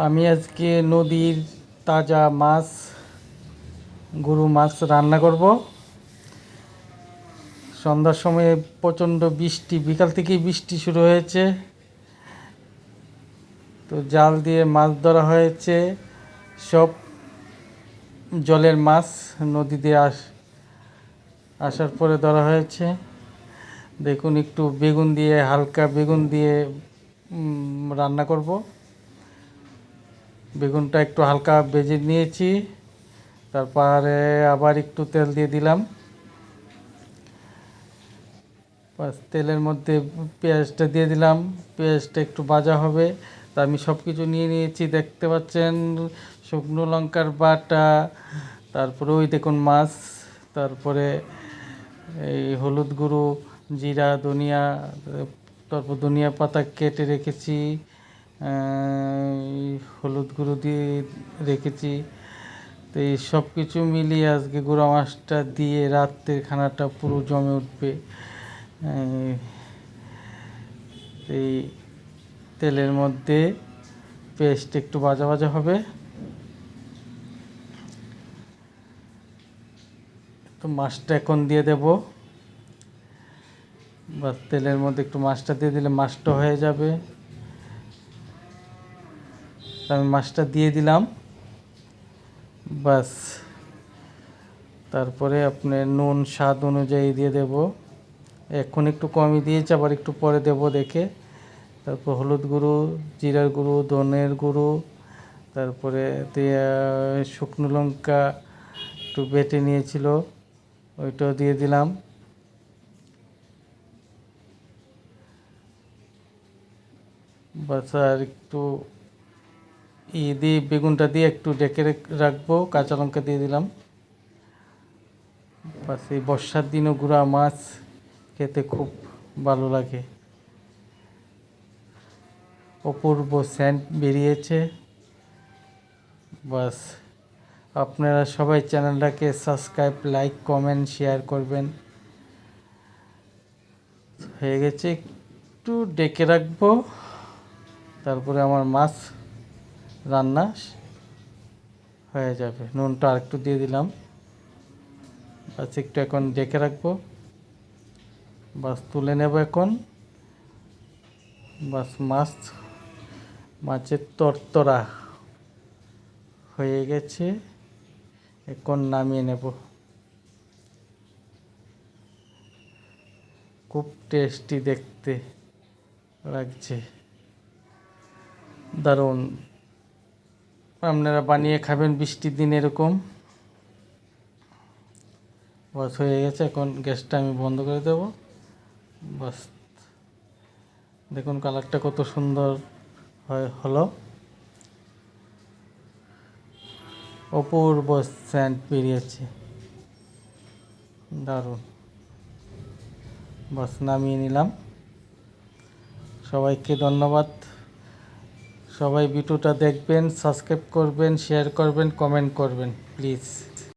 আমি আজকে নদীর তাজা মাছ, গরু মাছ রান্না করব। সন্ধ্যার সময় প্রচণ্ড বৃষ্টি, বিকাল থেকেই বৃষ্টি শুরু হয়েছে। তো জাল দিয়ে মাছ ধরা হয়েছে, সব জলের মাছ নদী দিয়ে আসার পরে ধরা হয়েছে। দেখুন, একটু বেগুন দিয়ে, হালকা বেগুন দিয়ে রান্না করব। বেগুনটা একটু হালকা ভেজে নিয়েছি, তারপরে আবার একটু তেল দিয়ে দিলাম। তেলের মধ্যে পেঁয়াজটা দিয়ে দিলাম, পেঁয়াজটা একটু ভাজা হবে। তা আমি সব কিছু নিয়ে নিয়েছি, দেখতে পাচ্ছেন। শুকনো লঙ্কার বাটা, তারপরে ওই দেখুন মাছ, তারপরে এই হলুদ গুঁড়ো, জিরা, ধনিয়া, তারপর ধনিয়া পাতা কেটে রেখেছি, হলুদ গুঁড়ো দিয়ে রেখেছি। তো এই সব কিছু মিলিয়ে আজকে গুঁড়া মাছটা দিয়ে রাত্রের খানাটা পুরো জমে উঠবে। এই তেলের মধ্যে পেস্ট একটু ভাজা ভাজা হবে। তো মাছটা এখন দিয়ে দেব। বা তেলের মধ্যে একটু মাছটা দিয়ে দিলে মাছটা হয়ে যাবে। আমি মাছটা দিয়ে দিলাম, বাস। তারপরে আপনার নুন স্বাদ অনুযায়ী দিয়ে দেব। এখন একটু কমই দিয়েছি, আবার একটু পরে দেব দেখে। তারপর হলুদ গুঁড়ো, জিরার গুঁড়ো, ধনের গুঁড়ো, তারপরে শুকনো লঙ্কা একটু বেটে নিয়েছিল, ওইটাও দিয়ে দিলাম। বাস, আর একটু দিয়ে বেগুনটা দিয়ে একটু ডেকে রাখবো, কাঁচা লঙ্কা দিয়ে দিলাম। বাস, এই বর্ষার দিনও গুঁড়া মাছ খেতে খুব ভালো লাগে। অপূর্ব সেন্ট বেরিয়েছে। বাস, আপনারা সবাই চ্যানেলটাকে সাবস্ক্রাইব, লাইক, কমেন্ট, শেয়ার করবেন। হয়ে গেছে, একটু ডেকে রাখবো, তারপরে আমার মাছ রান্না হয়ে যাবে। নুনটা আর একটু দিয়ে দিলাম। বাস, একটু এখন ডেকে রাখবো। বাস, তুলে নেব এখন। বাস, মাছের তরতরা হয়ে গেছে, এখন নামিয়ে নেব। খুব টেস্টি দেখতে লাগছে, দারুণ। আপনারা বানিয়ে খাবেন বৃষ্টির দিন এরকম। বাস, হয়ে গেছে, এখন গ্যাসটা আমি বন্ধ করে দেব। বাস, দেখুন কালারটা কত সুন্দর হলো, অপূর্ব সেন্ট বেরিয়েছে, দারুণ। বাস, নামিয়ে নিলাম। সবাইকে ধন্যবাদ। সবাই ভিডিওটা দেখবেন, সাবস্ক্রাইব করবেন, শেয়ার করবেন, কমেন্ট করবেন প্লিজ।